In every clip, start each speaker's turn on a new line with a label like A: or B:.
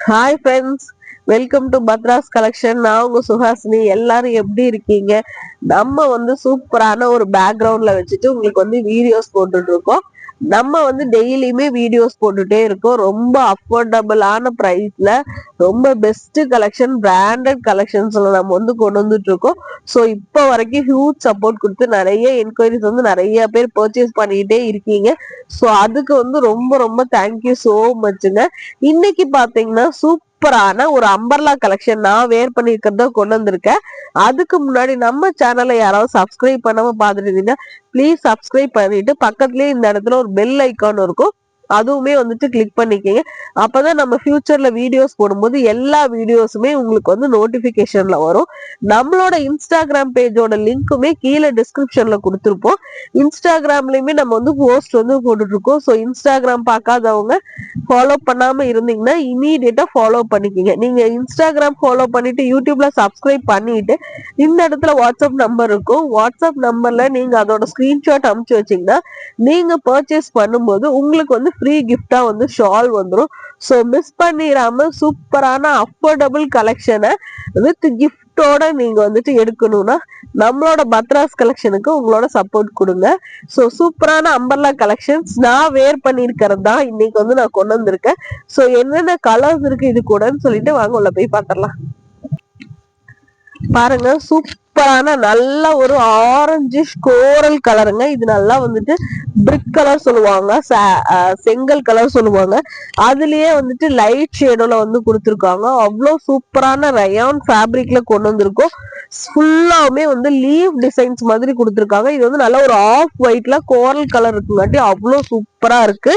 A: Hi friends, welcome to Batra's collection. நான் உங்க சுஹாசினி. எல்லாரும் எப்படி இருக்கீங்க? நம்ம சூப்பரான ஒரு பேக்ரவுண்ட்ல வச்சுட்டு உங்களுக்கு வீடியோஸ் போட்டுட்டு இருக்கோம். நம்ம டெய்லியுமே வீடியோஸ் போட்டுட்டே இருக்கோம். ரொம்ப அஃபோர்டபுளான பிரைஸ்ல ரொம்ப பெஸ்ட் கலெக்ஷன், பிராண்டட் கலெக்ஷன்ஸ்ல நம்ம கொண்டு வந்துட்டு இருக்கோம். ஸோ இப்போ வரைக்கும் ஹியூஜ் சப்போர்ட் கொடுத்து நிறைய என்கொயரிஸ் நிறைய பேர் பர்ச்சேஸ் பண்ணிக்கிட்டே இருக்கீங்க. ஸோ அதுக்கு ரொம்ப ரொம்ப தேங்க்யூ ஸோ மச்சுங்க. இன்னைக்கு பாத்தீங்கன்னா சூப்பரான ஒரு அம்பர்லா கலெக்ஷன் நான் வேர் பண்ணிருக்கிறத கொண்டு வந்திருக்கேன். அதுக்கு முன்னாடி நம்ம சேனலை யாராவது சப்ஸ்கிரைப் பண்ணாம பாத்துருந்தீங்கன்னா ப்ளீஸ் சப்ஸ்கிரைப் பண்ணிட்டு பக்கத்துலயே இந்த இடத்துல ஒரு பெல் ஐக்கான் இருக்கும், அதுவுமே கிளிக் பண்ணிக்கங்க. அப்பதான் நம்ம ஃபியூச்சர்ல வீடியோஸ் போடும்போது எல்லா வீடியோஸுமே உங்களுக்கு நோட்டிபிகேஷன்ல வரும். நம்மளோட இன்ஸ்டாகிராம் பேஜோட லிங்க்குமே கீழே டிஸ்கிரிப்ஷன்ல கொடுத்துருப்போம். இன்ஸ்டாகிராம்லயுமே நம்ம போஸ்ட் போட்டுட்டு இருக்கோம். ஸோ இன்ஸ்டாகிராம் பார்க்காதவங்க ஃபாலோ பண்ணாம இருந்தீங்கன்னா இமீடியட்டா ஃபாலோ பண்ணிக்கங்க. நீங்க இன்ஸ்டாகிராம் ஃபாலோ பண்ணிட்டு யூடியூப்ல சப்ஸ்கிரைப் பண்ணிட்டு இந்த இடத்துல வாட்ஸ்அப் நம்பர் இருக்கும். வாட்ஸ்அப் நம்பர்ல நீங்க அதோட ஸ்கிரீன்ஷாட் அனுப்பிச்சு வச்சீங்கன்னா நீங்க பர்ச்சேஸ் பண்ணும்போது உங்களுக்கு ஃப்ரீ கிஃப்டா ஷால் வந்துடும். ஸோ மிஸ் பண்ணிடாம சூப்பரான அஃபோர்டபுள் கலெக்ஷனை வித் கிஃப்டோட நீங்க எடுக்கணும்னா நம்மளோட பத்ராஸ் கலெக்ஷனுக்கு உங்களோட சப்போர்ட் கொடுங்க. ஸோ சூப்பரான அம்பர்லா கலெக்ஷன்ஸ் நான் வேர் பண்ணிருக்கிறது தான் இன்னைக்கு நான் கொண்டு வந்திருக்கேன். ஸோ என்னென்ன கலர்ஸ் இருக்கு இது கூடன்னு சொல்லிட்டு வாங்க உள்ள போய் பார்த்துடலாம். பாருங்க, சூப்பரான நல்ல ஒரு ஆரஞ்சு கோரல் கலருங்க. இது நல்லா பிரிக் கலர் சொல்லுவாங்க, செங்கல் கலர் சொல்லுவாங்க. அதுலயே லைட் ஷேடோல கொடுத்துருக்காங்க. அவ்வளோ சூப்பரான ரயான் ஃபேப்ரிக்ல கொண்டு வந்திருக்கோம். ஃபுல்லாவுமே லீவ் டிசைன்ஸ் மாதிரி கொடுத்துருக்காங்க. இது நல்ல ஒரு ஆஃப் ஒயிட்ல கோரல் கலர் இருக்குங்காட்டி அவ்வளோ சூப்பரா இருக்கு.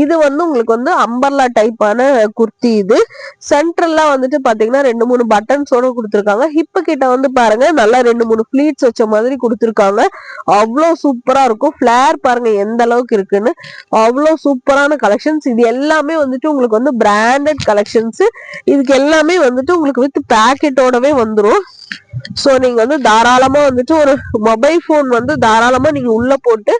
A: இது உங்களுக்கு அம்பர்லா டைப்பான குர்த்தி. இது சென்ட்ரல்ல பாத்தீங்கன்னா 2-3 பட்டன்ஸோட கொடுத்துருக்காங்க. ஹிப்பு கிட்ட பாருங்க நல்லா 2-3 ஃபிளீட்ஸ் வச்ச மாதிரி கொடுத்துருக்காங்க. அவ்வளோ சூப்பரா இருக்கும். ஃபிளேர் பாருங்க எந்த அளவுக்கு இருக்குன்னு. அவ்வளோ சூப்பரான கலெக்ஷன்ஸ். இது எல்லாமே உங்களுக்கு பிராண்டட் கலெக்ஷன்ஸ். இதுக்கு எல்லாமே உங்களுக்கு வித் பேக்கெட்டோடவே வந்துடும். சோ நீங்க தாராளமா ஒரு மொபைல் போன் தாராளமா நீங்க உள்ள போட்டு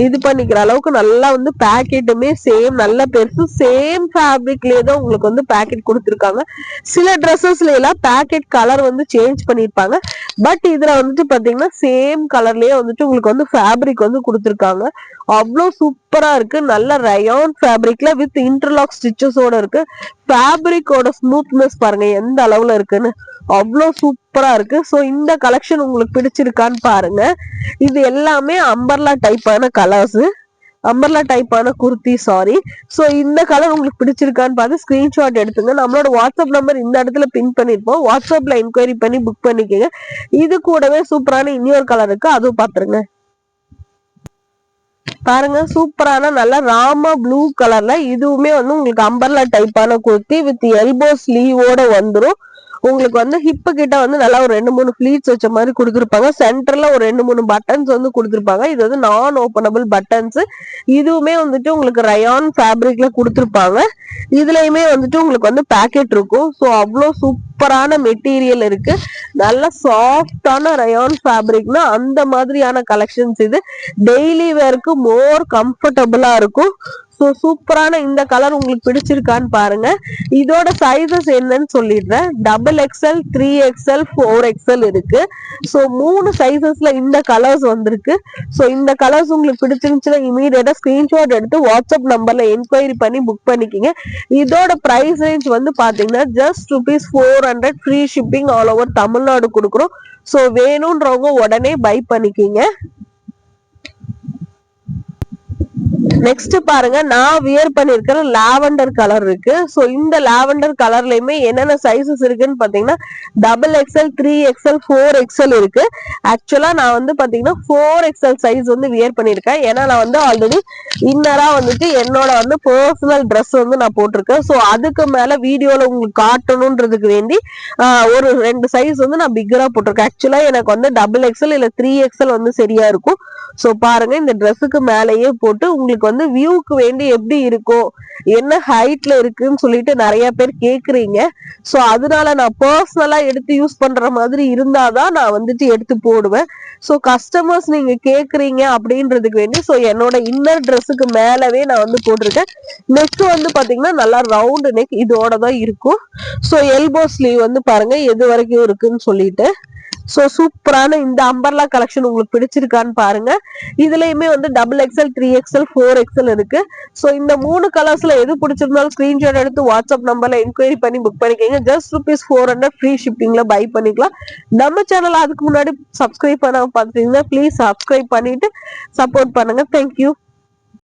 A: இது பண்ணிக்கிற அளவுக்கு நல்லா பேக்கெட்டுமே சேம் நல்ல பெருசு சேம் ஃபேப்ரிக்லயே தான் உங்களுக்கு பேக்கெட் கொடுத்துருக்காங்க. சில ட்ரெஸ்ஸஸ்ல எல்லாம் பேக்கெட் கலர் சேஞ்ச் பண்ணிருப்பாங்க. பட் இதுல பாத்தீங்கன்னா சேம் கலர்லயே உங்களுக்கு ஃபேப்ரிக் கொடுத்துருக்காங்க. அவ்வளோ சூப்பரா இருக்கு. நல்ல ரயான் ஃபேப்ரிக்ல வித் இன்டர்லாக் ஸ்டிச்சஸோட இருக்கு. ஃபேப்ரிக்கோட ஸ்மூத்னஸ் பாருங்க எந்த அளவுல இருக்குன்னு. அவ்வளோ சூப்பரா இருக்கு. ஸோ இந்த கலெக்ஷன் உங்களுக்கு பிடிச்சிருக்கான்னு பாருங்க. இது எல்லாமே அம்பர்லா டைப்பான கலர்ஸ், அம்பர்லா டைப்பான குர்த்தி. சாரி. ஸோ இந்த கலர் உங்களுக்கு பிடிச்சிருக்கான்னு பார்த்து ஸ்கிரீன்ஷாட் எடுத்துங்க. நம்மளோட வாட்ஸ்அப் நம்பர் இந்த இடத்துல பின் பண்ணிருப்போம். வாட்ஸ்அப்ல என்கொயரி பண்ணி புக் பண்ணிக்கங்க. இது கூடவே சூப்பரான இன்னொரு கலர் இருக்கு, அதுவும் பாத்துருங்க. பாருங்க, சூப்பரான நல்ல ராமா ப்ளூ கலர்ல இதுவுமே உங்களுக்கு அம்பர்லா டைப்பான குர்த்தி வித் எல்போ ஸ்லீவோட வந்துடும். உங்களுக்கு ஹிப்பு கிட்ட நல்லா ஒரு 2-3 ஃபிளீட்ஸ் வச்ச மாதிரி கொடுத்துருப்பாங்க. சென்டர்ல ஒரு 2-3 பட்டன்ஸ் கொடுத்துருப்பாங்க. இது நான் ஓபனபிள் பட்டன்ஸ். இதுவுமே உங்களுக்கு ரயான் ஃபேப்ரிக்ல கொடுத்துருப்பாங்க. இதுலயுமே உங்களுக்கு பேக்கெட் இருக்கும். ஸோ அவ்வளோ சூப்பரான மெட்டீரியல் இருக்கு. நல்ல சாஃப்டான ரயான் ஃபேப்ரிக்னா அந்த மாதிரியான கலெக்ஷன்ஸ். இது டெய்லி வேருக்கு மோர் கம்ஃபர்டபுளா இருக்கும். ஸோ சூப்பரான இந்த கலர் உங்களுக்கு பிடிச்சிருக்கான்னு பாருங்க. இதோட சைஸஸ் என்னன்னு சொல்லிடுறேன். XXL, 3XL, 4XL இருக்கு. ஸோ 3 சைஸஸ்ல இந்த கலர்ஸ் வந்திருக்கு. ஸோ இந்த கலர்ஸ் உங்களுக்கு பிடிச்சிருந்துச்சுன்னா இமீடியட்டா ஸ்கிரீன்ஷாட் எடுத்து வாட்ஸ்அப் நம்பர்ல என்கொயரி பண்ணி புக் பண்ணிக்கிங்க. இதோட பிரைஸ் ரேஞ்ச் பாத்தீங்கன்னா just ₹400 free shipping all over Tamil Nadu கொடுக்குறோம். ஸோ வேணும்ன்றவங்க உடனே பை பண்ணிக்கிங்க. நெக்ஸ்ட் பாருங்க, நான் வியர் பண்ணிருக்கிற லாவெண்டர் கலர் இருக்கு. சோ இந்த லாவெண்டர் கலர்லயுமே என்னென்ன சைசஸ் இருக்குன்னு பாத்தீங்கன்னா XXL, 3XL, 4XL இருக்கு. ஆக்சுவலா நான் பாத்தீங்கன்னா 4XL சைஸ் வியர் பண்ணிருக்கேன். ஏன்னா நான் ஆல்ரெடி இன்னரா என்னோட பர்சனல் ட்ரெஸ் நான் போட்டிருக்கேன். சோ அதுக்கு மேல வீடியோல உங்களுக்கு காட்டணும்ன்றதுக்கு வேண்டி ஒரு 2 சைஸ் நான் பிக்கரா போட்டிருக்கேன். ஆக்சுவலா எனக்கு XXL இல்ல 3XL சரியா இருக்கும். சோ பாருங்க, இந்த ட்ரெஸ்ஸுக்கு மேலேயே போட்டு உங்களுக்கு வந்து வியூக்கு வேண்டி எப்படி இருக்கும், என்ன ஹைட்ல இருக்குன்னு சொல்லிட்டு நிறைய பேர் கேக்குறீங்க. சோ அதனால நான் பர்சனலா எடுத்து யூஸ் பண்ற மாதிரி இருந்தாதான் நான் வந்துட்டு எடுத்து போடுவேன். சோ கஸ்டமர்ஸ் நீங்க கேக்குறீங்க அப்படின்றதுக்கு வேண்டி சோ என்னோட இன்னர் ட்ரெஸ்ஸுக்கு மேலவே நான் வந்து போட்டிருக்கேன். நெக் வந்து பாத்தீங்கன்னா நல்லா ரவுண்டு நெக் இதோட தான் இருக்கும். சோ எல்போ ஸ்லீவ் வந்து பாருங்க எது வரைக்கும் இருக்குன்னு சொல்லிட்டு. சோ சூப்பரான இந்த அம்பர்லா கலெக்ஷன் உங்களுக்கு பிடிச்சிருக்கான்னு பாருங்க. இதுலயுமே வந்து XXL 3XL 4XL இருக்கு. சோ இந்த 3 கலர்ஸ்ல எது பிடிச்சிருந்தாலும் ஸ்கிரீன்ஷாட் எடுத்து வாட்ஸ்அப் நம்பர்ல என்கொயரி பண்ணி புக் பண்ணிக்கங்க. ஜஸ்ட் ₹400 ஃப்ரீ ஷிப்பிங்ல பை பண்ணிக்கலாம். நம்ம சேனல் அதுக்கு முன்னாடி சப்ஸ்கிரைப் பண்ணாம பாத்தீங்கன்னா ப்ளீஸ் சப்ஸ்கிரைப் பண்ணிட்டு சப்போர்ட் பண்ணுங்க. தேங்க்யூ.